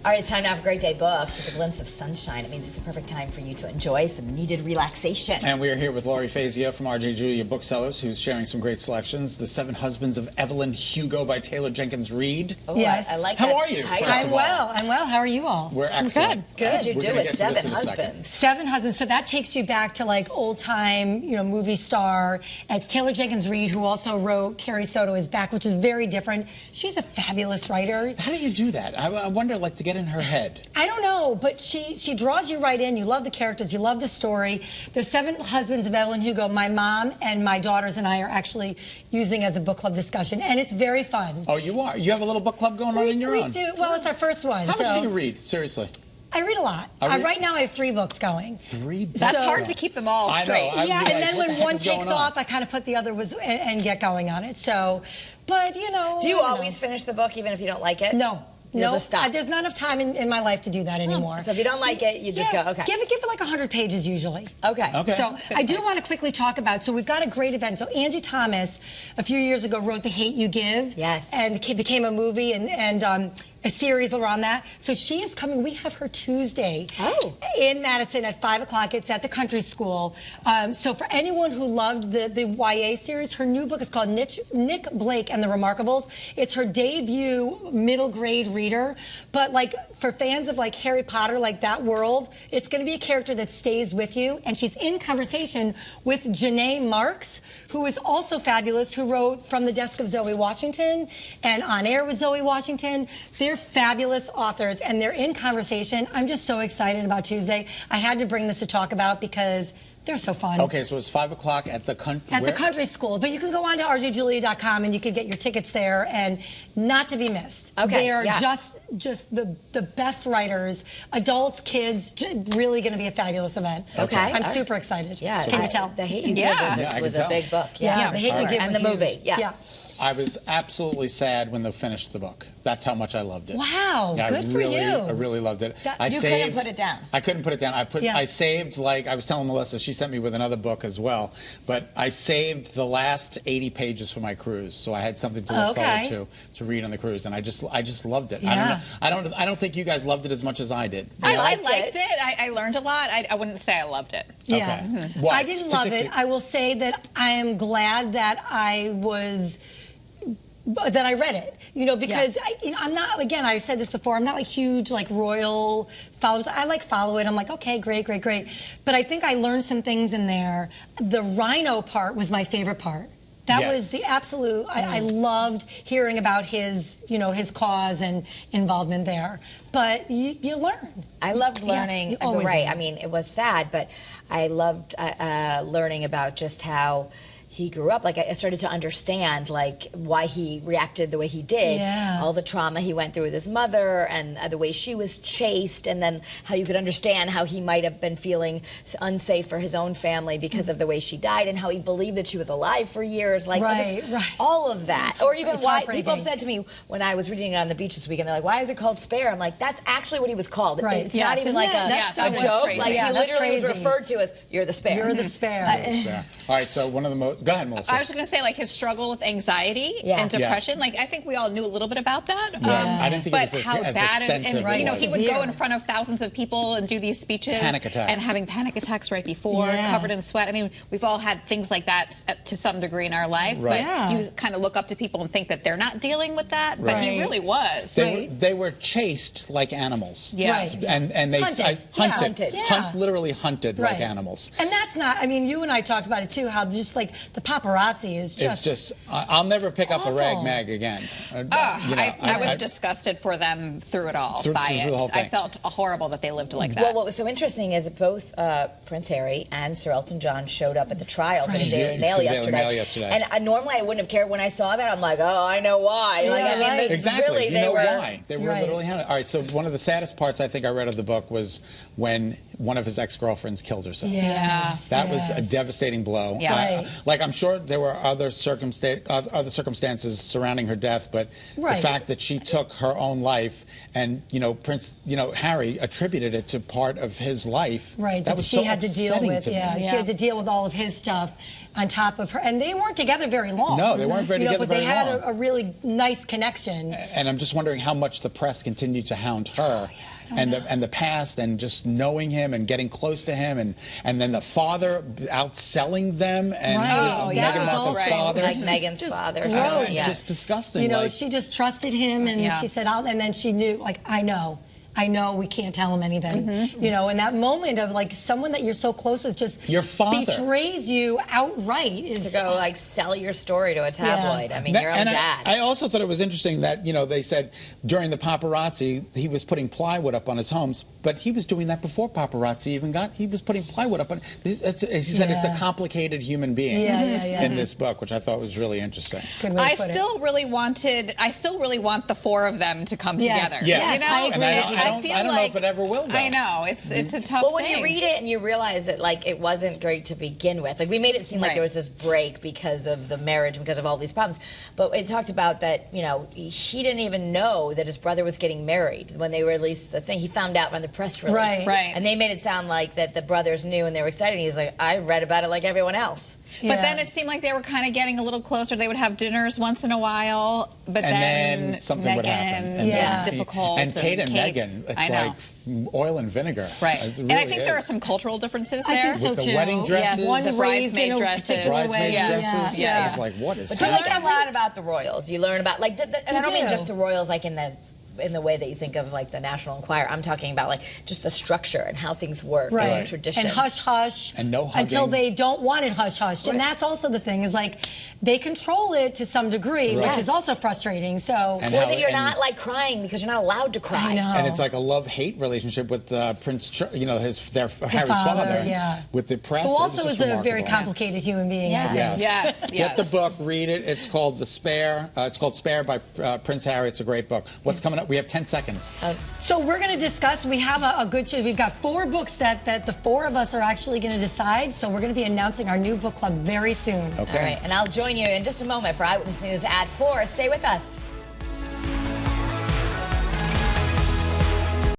All right, it's time now for Great Day Books with a glimpse of sunshine. It means it's a perfect time for you to enjoy some needed relaxation. And we are here with Laurie Fazio from RJ Julia Booksellers, who's sharing some great selections. The Seven Husbands of Evelyn Hugo by Taylor Jenkins Reid. Oh, yes. I like How that are you? title. I'm well. I'm well. How are you all? We're excellent. Good. What did you do with Seven Husbands? Husbands? Seven Husbands. So that takes you back to like old time, movie star. And it's Taylor Jenkins Reid, who also wrote Carrie Soto is Back, which is very different. She's a fabulous writer. How do you do that? I wonder, like, to get in her head. I don't know, but she draws you right in. You love the characters. You love the story. The Seven Husbands of Evelyn Hugo, my mom and my daughters and I are actually using as a book club discussion, and it's very fun. Oh, you are? You have a little book club going on in your own? We do. Well, it's our first one. How much do you read? Seriously. I read a lot. Right now I have 3 books going. 3 books? That's hard to keep them all straight. I know. Yeah, and then when one takes on? off, I kind of put the other and get going on it. So, but Do you always finish the book even if you don't like it? No. You'll just stop. There's not enough time in my life to do that anymore. So if you don't like it, you just go, okay. Give it like 100 pages usually. Okay. So I do want to quickly talk about, so we've got a great event. So Angie Thomas, a few years ago, wrote The Hate U Give. Yes. And it became a movie and a series around that. So she is coming. We have her Tuesday in Madison at 5 o'clock. It's at the Country School. So for anyone who loved the YA series, her new book is called Nick Blake and the Remarkables. It's her debut middle grade reader. But like for fans of like Harry Potter, like that world, it's going to be a character that stays with you. And she's in conversation with Janae Marks, who is also fabulous, who wrote From the Desk of Zoe Washington and On Air with Zoe Washington. They're fabulous authors, and they're in conversation. I'm just so excited about Tuesday. I had to bring this to talk about because they're so fun. Okay, so it's 5 o'clock at the country. At the Country School, but you can go on to rjjulia.com and you can get your tickets there, and not to be missed. Okay, they are just the best writers, adults, kids. Really going to be a fabulous event. Okay, I'm super excited. Yeah, can you tell? The Hate U Give was a big book. Yeah, The Hate U Give and was the movie. huge. Yeah. I was absolutely sad when they finished the book. That's how much I loved it. Wow, Yeah, good for you. I really loved it. You couldn't put it down. I couldn't put it down. I saved, like I was telling Melissa, she sent me with another book as well, but I saved the last 80 pages for my cruise, so I had something to look forward to read on the cruise, and I just loved it. Yeah. I don't think you guys loved it as much as I did. I liked it. I learned a lot. I wouldn't say I loved it. Yeah. Okay. What? I didn't love it. I will say that I am glad that I read it, because I'm not, again, I said this before, I'm not like huge, like royal followers. I like follow it. I'm like, okay, great. But I think I learned some things in there. The rhino part was my favorite part. That was the absolute, I loved hearing about his, his cause and involvement there. But you learn. I loved learning. Yeah, right. I mean, it was sad, but I loved learning about just how he grew up. Like, I started to understand, like, why he reacted the way he did. Yeah. All the trauma he went through with his mother, and the way she was chased, and then how you could understand how he might have been feeling unsafe for his own family because of the way she died, and how he believed that she was alive for years. Like, all of that. Or even why people have said to me when I was reading it on the beach this weekend, they're like, why is it called Spare? I'm like, that's actually what he was called. Right. It's not even like a joke. Crazy. Like, he literally was referred to as, you're the Spare. You're the Spare. All right, so one of the most... Go ahead, Melissa. I was going to say, like, his struggle with anxiety and depression. Like, I think we all knew a little bit about that. I didn't think it was how as bad extensive. and he would go in front of thousands of people and do these speeches. Panic attacks. And having panic attacks right before, covered in sweat. I mean, we've all had things like that to some degree in our life. Right. But you kind of look up to people and think that they're not dealing with that. But he really was. They were chased like animals. Yeah. Right. And they hunted. literally hunted like animals. And that's not, I mean, you and I talked about it too, how just like the paparazzi is just... It's just, I'll never pick up a rag mag again. I was disgusted for them through it all, through by the it. whole thing. I felt horrible that they lived like that. Well, what was so interesting is that both Prince Harry and Sir Elton John showed up at the trial for the Daily Mail yesterday. And normally I wouldn't have cared. When I saw that, I'm like, oh, I know why. Exactly. Really, you know why. They were literally hunted. All right, so one of the saddest parts I think I read of the book was when one of his ex-girlfriends killed herself. Yes. That was a devastating blow. Yeah. Like, I'm sure there were other circumstances surrounding her death, but the fact that she took her own life and, Harry attributed it to part of his life. Right, that was she so had to deal upsetting with. to me. She had to deal with all of his stuff on top of her, and they weren't together very long. No, they weren't together but very long. they had a really nice connection. And I'm just wondering how much the press continued to hound her. And the past, and just knowing him and getting close to him, and then the father outselling them, and Meghan Markle's father, like Meghan's father, gross. Just disgusting. She just trusted him, and she said, and then she knew, like, I know we can't tell him anything. And that moment of like someone that you're so close with just your father betrays you outright is to go like sell your story to a tabloid. I mean, your own dad. I also thought it was interesting that they said during the paparazzi he was putting plywood up on his homes, but he was doing that before paparazzi even got. He was putting plywood up on. He said it's a complicated human being in this book, which I thought was really interesting. I still really want the four of them to come together. Yes. I agree. I don't know if it ever will, though. I know. It's a tough thing. Well, when you read it and you realize that, like, it wasn't great to begin with. Like, we made it seem like there was this break because of the marriage, because of all these problems. But it talked about that, he didn't even know that his brother was getting married when they released the thing. He found out on the press release. Right. And they made it sound like that the brothers knew and they were excited. And he's like, I read about it like everyone else. But then it seemed like they were kind of getting a little closer. They would have dinners once in a while, but then something would happen. And it was difficult. And Kate and Meghan, it's like oil and vinegar. Right. Really and I think there are some cultural differances there. I think so with too. the wedding dresses, One the raised in a bridesmaid particular way. dresses. Yeah. It's like, what is But you happening? learn a lot about the royals. You learn about, like, and I don't mean just the royals, like in the way that you think of like the National Enquirer. I'm talking about like just the structure and how things work and traditions. And hush hush. And no hugging. Until they don't want it hush hush. And that's also the thing is like they control it to some degree, which is also frustrating. So or that you're not like crying because you're not allowed to cry. I know. And it's like a love-hate relationship with Prince, Harry's father, with the press. Who also is a very complicated human being. Yes. Get the book, read it. It's called The Spare. It's called Spare by Prince Harry. It's a great book. What's coming up? We have 10 seconds. So we're going to discuss. We have a good show. We've got 4 books that the 4 of us are actually going to decide. So we're going to be announcing our new book club very soon. Okay. All right, and I'll join you in just a moment for Eyewitness News at 4. Stay with us.